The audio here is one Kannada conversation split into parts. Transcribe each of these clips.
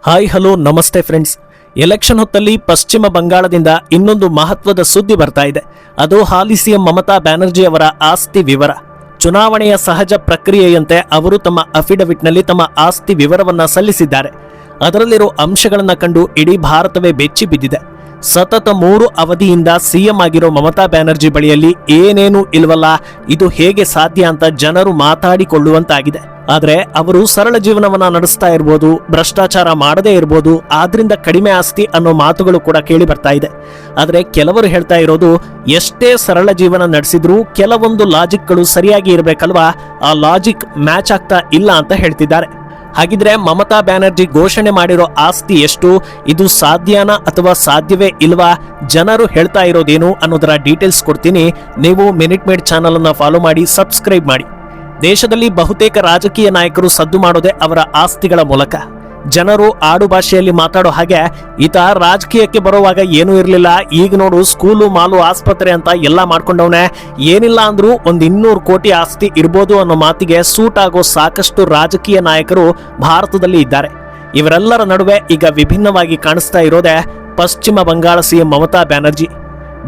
ಹಾಯ್ ಹಲೋ ನಮಸ್ತೆ ಫ್ರೆಂಡ್ಸ್. ಎಲೆಕ್ಷನ್ ಹೊತ್ತಲ್ಲಿ ಪಶ್ಚಿಮ ಬಂಗಾಳದಿಂದ ಇನ್ನೊಂದು ಮಹತ್ವದ ಸುದ್ದಿ ಬರ್ತಾ ಇದೆ. ಅದು ಹಾಲಿ ಸಿಎಂ ಮಮತಾ ಬ್ಯಾನರ್ಜಿ ಅವರ ಆಸ್ತಿ ವಿವರ. ಚುನಾವಣೆಯ ಸಹಜ ಪ್ರಕ್ರಿಯೆಯಂತೆ ಅವರು ತಮ್ಮ ಅಫಿಡವಿಟ್ನಲ್ಲಿ ತಮ್ಮ ಆಸ್ತಿ ವಿವರವನ್ನ ಸಲ್ಲಿಸಿದ್ದಾರೆ. ಅದರಲ್ಲಿರೋ ಅಂಶಗಳನ್ನು ಕಂಡು ಇಡೀ ಭಾರತವೇ ಬೆಚ್ಚಿ ಬಿದ್ದಿದೆ. ಸತತ 3 ಅವಧಿಯಿಂದ ಸಿಎಂ ಆಗಿರೋ ಮಮತಾ ಬ್ಯಾನರ್ಜಿ ಬಳಿಯಲ್ಲಿ ಏನೇನೂ ಇಲ್ವಲ್ಲ, ಇದು ಹೇಗೆ ಸಾಧ್ಯ ಅಂತ ಜನರು ಮಾತಾಡಿಕೊಳ್ಳುವಂತಾಗಿದೆ. ಆದ್ರೆ ಅವರು ಸರಳ ಜೀವನವನ್ನ ನಡೆಸ್ತಾ ಇರ್ಬೋದು, ಭ್ರಷ್ಟಾಚಾರ ಮಾಡದೇ ಇರ್ಬೋದು, ಆದ್ರಿಂದ ಕಡಿಮೆ ಆಸ್ತಿ ಅನ್ನೋ ಮಾತುಗಳು ಕೂಡ ಕೇಳಿ ಬರ್ತಾ ಇದೆ. ಆದ್ರೆ ಕೆಲವರು ಹೇಳ್ತಾ ಇರೋದು, ಎಷ್ಟೇ ಸರಳ ಜೀವನ ನಡೆಸಿದ್ರೂ ಕೆಲವೊಂದು ಲಾಜಿಕ್ಗಳು ಸರಿಯಾಗಿ ಇರಬೇಕಲ್ವಾ, ಆ ಲಾಜಿಕ್ ಮ್ಯಾಚ್ ಆಗ್ತಾ ಇಲ್ಲ ಅಂತ ಹೇಳ್ತಿದ್ದಾರೆ. ಹಾಗಿದ್ರೆ ಮಮತಾ ಬ್ಯಾನರ್ಜಿ ಘೋಷಣೆ ಮಾಡಿರೋ ಆಸ್ತಿ ಎಷ್ಟು, ಇದು ಸಾಧ್ಯನಾ ಅಥವಾ ಸಾಧ್ಯವೇ ಇಲ್ವಾ, ಜನರು ಹೇಳ್ತಾ ಇರೋದೇನು ಅನ್ನೋದರ ಡೀಟೇಲ್ಸ್ ಕೊಡ್ತೀನಿ. ನೀವು ಮಿನಿಟ್ ಮೇಡ್ ಚಾನಲ್ ಅನ್ನ ಫಾಲೋ ಮಾಡಿ, ಸಬ್ಸ್ಕ್ರೈಬ್ ಮಾಡಿ. ದೇಶದಲ್ಲಿ ಬಹುತೇಕ ರಾಜಕೀಯ ನಾಯಕರು ಸದ್ದು ಮಾಡೋದೇ ಅವರ ಆಸ್ತಿಗಳ ಮೂಲಕ. ಜನರು ಆಡು ಭಾಷೆಯಲ್ಲಿ ಮಾತಾಡೋ ಹಾಗೆ, ಈತ ರಾಜಕೀಯಕ್ಕೆ ಬರುವಾಗ ಏನೂ ಇರಲಿಲ್ಲ, ಈಗ ನೋಡು ಸ್ಕೂಲು ಮಾಲು ಆಸ್ಪತ್ರೆ ಅಂತ ಎಲ್ಲ ಮಾಡ್ಕೊಂಡವನೇ, ಏನಿಲ್ಲ ಅಂದ್ರೂ 200 ಕೋಟಿ ಆಸ್ತಿ ಇರ್ಬೋದು ಅನ್ನೋ ಮಾತಿಗೆ ಸೂಟ್ ಆಗೋ ಸಾಕಷ್ಟು ರಾಜಕೀಯ ನಾಯಕರು ಭಾರತದಲ್ಲಿ ಇದ್ದಾರೆ. ಇವರೆಲ್ಲರ ನಡುವೆ ಈಗ ವಿಭಿನ್ನವಾಗಿ ಕಾಣಿಸ್ತಾ ಇರೋದೇ ಪಶ್ಚಿಮ ಬಂಗಾಳ ಸಿಎಂ ಮಮತಾ ಬ್ಯಾನರ್ಜಿ.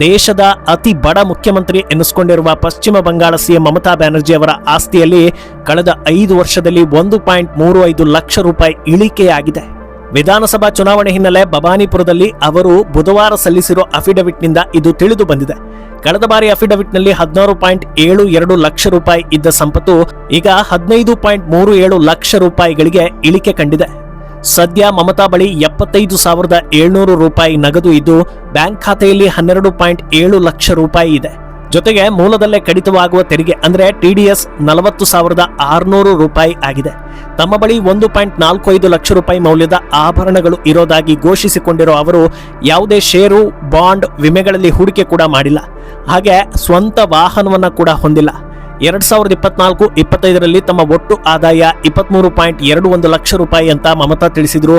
ದೇಶದ ಅತಿ ಬಡ ಮುಖ್ಯಮಂತ್ರಿ ಎನ್ನಿಸಿಕೊಂಡಿರುವ ಪಶ್ಚಿಮ ಬಂಗಾಳ ಸಿಎಂ ಮಮತಾ ಬ್ಯಾನರ್ಜಿ ಅವರ ಆಸ್ತಿಯಲ್ಲಿ ಕಳೆದ 5 ವರ್ಷದಲ್ಲಿ 1.35 ಲಕ್ಷ ರೂಪಾಯಿ ಇಳಿಕೆಯಾಗಿದೆ. ವಿಧಾನಸಭಾ ಚುನಾವಣೆ ಹಿನ್ನೆಲೆ ಭವಾನಿಪುರದಲ್ಲಿ ಅವರು ಬುಧವಾರ ಸಲ್ಲಿಸಿರೋ ಅಫಿಡವಿಟ್ನಿಂದ ಇದು ತಿಳಿದು ಬಂದಿದೆ. ಕಳೆದ ಬಾರಿ ಅಫಿಡವಿಟ್ನಲ್ಲಿ 16.72 ಲಕ್ಷ ರೂಪಾಯಿ ಇದ್ದ ಸಂಪತ್ತು ಈಗ 15.37 ಲಕ್ಷ ರೂಪಾಯಿಗಳಿಗೆ ಇಳಿಕೆ ಕಂಡಿದೆ. ಸದ್ಯ ಮಮತಾ ಬಳಿ 75,700 ರೂಪಾಯಿ ನಗದು ಇದ್ದು, ಬ್ಯಾಂಕ್ ಖಾತೆಯಲ್ಲಿ 12.7 ಲಕ್ಷ ರೂಪಾಯಿ ಇದೆ. ಜೊತೆಗೆ ಮೂಲದಲ್ಲೇ ಕಡಿತವಾಗುವ ತೆರಿಗೆ ಅಂದ್ರೆ ಟಿಡಿಎಸ್ 40,600 ರೂಪಾಯಿ ಆಗಿದೆ. ತಮ್ಮ ಬಳಿ 1.45 ಲಕ್ಷ ರೂಪಾಯಿ ಮೌಲ್ಯದ ಆಭರಣಗಳು ಇರೋದಾಗಿ ಘೋಷಿಸಿಕೊಂಡಿರೋ ಅವರು ಯಾವುದೇ ಷೇರು, ಬಾಂಡ್, ವಿಮೆಗಳಲ್ಲಿ ಹೂಡಿಕೆ ಕೂಡ ಮಾಡಿಲ್ಲ. ಹಾಗೆ ಸ್ವಂತ ವಾಹನವನ್ನ ಕೂಡ ಹೊಂದಿಲ್ಲ. 2024-25ರಲ್ಲಿ ತಮ್ಮ ಒಟ್ಟು ಆದಾಯ 23.21 ಲಕ್ಷ ರೂಪಾಯಿ ಅಂತ ಮಮತಾ ತಿಳಿಸಿದ್ರು.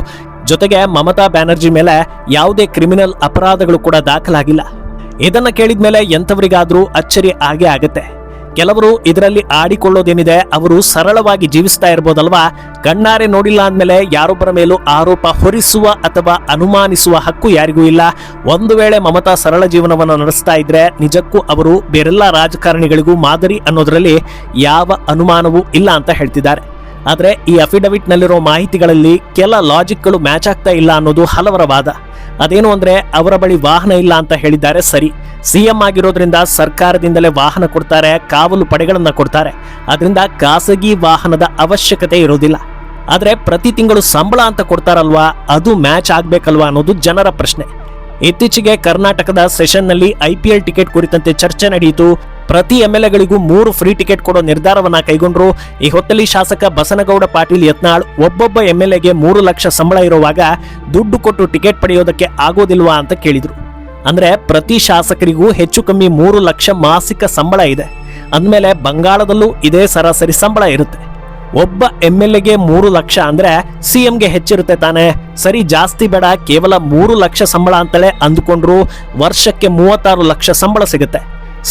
ಜೊತೆಗೆ ಮಮತಾ ಬ್ಯಾನರ್ಜಿ ಮೇಲೆ ಯಾವುದೇ ಕ್ರಿಮಿನಲ್ ಅಪರಾಧಗಳು ಕೂಡ ದಾಖಲಾಗಿಲ್ಲ. ಇದನ್ನ ಕೇಳಿದ ಮೇಲೆ ಎಂಥವರಿಗಾದ್ರೂ ಅಚ್ಚರಿ ಆಗೇ ಆಗತ್ತೆ. ಕೆಲವರು ಇದರಲ್ಲಿ ಆಡಿಕೊಳ್ಳೋದೇನಿದೆ, ಅವರು ಸರಳವಾಗಿ ಜೀವಿಸ್ತಾ ಇರ್ಬೋದಲ್ವಾ, ಕಣ್ಣಾರೆ ನೋಡಿಲ್ಲ ಅಂದಮೇಲೆ ಯಾರೊಬ್ಬರ ಮೇಲೂ ಆರೋಪ ಹೊರಿಸುವ ಅಥವಾ ಅನುಮಾನಿಸುವ ಹಕ್ಕು ಯಾರಿಗೂ ಇಲ್ಲ. ಒಂದು ವೇಳೆ ಮಮತಾ ಸರಳ ಜೀವನವನ್ನು ನಡೆಸ್ತಾ ಇದ್ರೆ ನಿಜಕ್ಕೂ ಅವರು ಬೇರೆಲ್ಲ ರಾಜಕಾರಣಿಗಳಿಗೂ ಮಾದರಿ ಅನ್ನೋದ್ರಲ್ಲಿ ಯಾವ ಅನುಮಾನವೂ ಇಲ್ಲ ಅಂತ ಹೇಳ್ತಿದ್ದಾರೆ. ಆದ್ರೆ ಈ ಅಫಿಡವಿಟ್ ನಲ್ಲಿರೋ ಮಾಹಿತಿಗಳಲ್ಲಿ ಕೆಲ ಲಾಜಿಕ್ಗಳು ಮ್ಯಾಚ್ ಆಗ್ತಾ ಇಲ್ಲ ಅನ್ನೋದು ಹಲವರ ವಾದ. ಅದೇನು ಅಂದ್ರೆ, ಅವರ ಬಳಿ ವಾಹನ ಇಲ್ಲ ಅಂತ ಹೇಳಿದ್ದಾರೆ ಸರಿ, ಸಿಎಂ ಆಗಿರೋದ್ರಿಂದ ಸರ್ಕಾರದಿಂದಲೇ ವಾಹನ ಕೊಡ್ತಾರೆ, ಕಾವಲು ಪಡೆಗಳನ್ನ ಕೊಡ್ತಾರೆ, ಅದರಿಂದ ಖಾಸಗಿ ವಾಹನದ ಅವಶ್ಯಕತೆ ಇರೋದಿಲ್ಲ. ಆದ್ರೆ ಪ್ರತಿ ತಿಂಗಳು ಸಂಬಳ ಅಂತ ಕೊಡ್ತಾರಲ್ವಾ, ಅದು ಮ್ಯಾಚ್ ಆಗ್ಬೇಕಲ್ವಾ ಅನ್ನೋದು ಜನರ ಪ್ರಶ್ನೆ. ಇತ್ತೀಚೆಗೆ ಕರ್ನಾಟಕದ ಸೆಷನ್ನಲ್ಲಿ IPL ಟಿಕೆಟ್ ಕುರಿತಂತೆ ಚರ್ಚೆ ನಡೆಯಿತು. ಪ್ರತಿ MLAಗಳಿಗೂ 3 ಫ್ರೀ ಟಿಕೆಟ್ ಕೊಡೋ ನಿರ್ಧಾರವನ್ನ ಕೈಗೊಂಡ್ರು. ಈ ಹೊತ್ತಲ್ಲಿ ಶಾಸಕ ಬಸನಗೌಡ ಪಾಟೀಲ್ ಯತ್ನಾಳ್ ಒಬ್ಬೊಬ್ಬ MLAಗೆ 3 ಲಕ್ಷ ಸಂಬಳ ಇರುವಾಗ ದುಡ್ಡು ಕೊಟ್ಟು ಟಿಕೆಟ್ ಪಡೆಯೋದಕ್ಕೆ ಆಗೋದಿಲ್ವಾ ಅಂತ ಕೇಳಿದ್ರು. ಅಂದ್ರೆ ಪ್ರತಿ ಶಾಸಕರಿಗೂ ಹೆಚ್ಚು ಕಮ್ಮಿ 3 ಲಕ್ಷ ಮಾಸಿಕ ಸಂಬಳ ಇದೆ ಅಂದಮೇಲೆ ಬಂಗಾಳದಲ್ಲೂ ಇದೇ ಸರಾಸರಿ ಸಂಬಳ ಇರುತ್ತೆ. ಒಬ್ಬ MLAಗೆ 3 ಲಕ್ಷ ಅಂದ್ರೆ ಸಿಎಂಗೆ ಹೆಚ್ಚಿರುತ್ತೆ ತಾನೆ. ಸರಿ, ಜಾಸ್ತಿ ಬೇಡ, ಕೇವಲ 3 ಲಕ್ಷ ಸಂಬಳ ಅಂತಲೇ ಅಂದುಕೊಂಡ್ರು ವರ್ಷಕ್ಕೆ 36 ಲಕ್ಷ ಸಂಬಳ ಸಿಗುತ್ತೆ.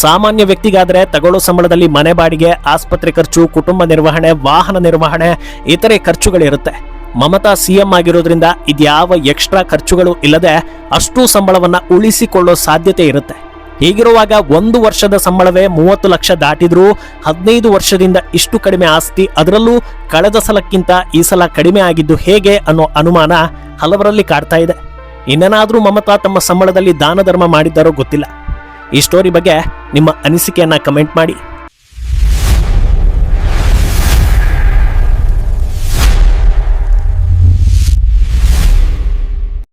ಸಾಮಾನ್ಯ ವ್ಯಕ್ತಿಗಾದ್ರೆ ತಗೊಳ್ಳೋ ಸಂಬಳದಲ್ಲಿ ಮನೆ ಬಾಡಿಗೆ, ಆಸ್ಪತ್ರೆ ಖರ್ಚು, ಕುಟುಂಬ ನಿರ್ವಹಣೆ, ವಾಹನ ನಿರ್ವಹಣೆ, ಇತರೆ ಖರ್ಚುಗಳಿರುತ್ತೆ. ಮಮತಾ ಸಿಎಂ ಆಗಿರೋದ್ರಿಂದ ಇದ್ಯಾವ ಎಕ್ಸ್ಟ್ರಾ ಖರ್ಚುಗಳು ಇಲ್ಲದೆ ಅಷ್ಟೂ ಸಂಬಳವನ್ನ ಉಳಿಸಿಕೊಳ್ಳೋ ಸಾಧ್ಯತೆ ಇರುತ್ತೆ. ಹೀಗಿರುವಾಗ 1 ವರ್ಷದ ಸಂಬಳವೇ 30 ಲಕ್ಷ ದಾಟಿದ್ರೂ 15 ವರ್ಷದಿಂದ ಇಷ್ಟು ಕಡಿಮೆ ಆಸ್ತಿ, ಅದರಲ್ಲೂ ಕಳೆದ ಸಲಕ್ಕಿಂತ ಈ ಸಲ ಕಡಿಮೆ ಆಗಿದ್ದು ಹೇಗೆ ಅನ್ನೋ ಅನುಮಾನ ಹಲವರಲ್ಲಿ ಕಾಡ್ತಾ ಇದೆ. ಇನ್ನೇನಾದ್ರೂ ಮಮತಾ ತಮ್ಮ ಸಂಬಳದಲ್ಲಿ ದಾನ ಧರ್ಮ ಮಾಡಿದ್ದಾರೋ ಗೊತ್ತಿಲ್ಲ. ಈ ಸ್ಟೋರಿ ಬಗ್ಗೆ ನಿಮ್ಮ ಅನಿಸಿಕೆಯನ್ನ ಕಮೆಂಟ್ ಮಾಡಿ.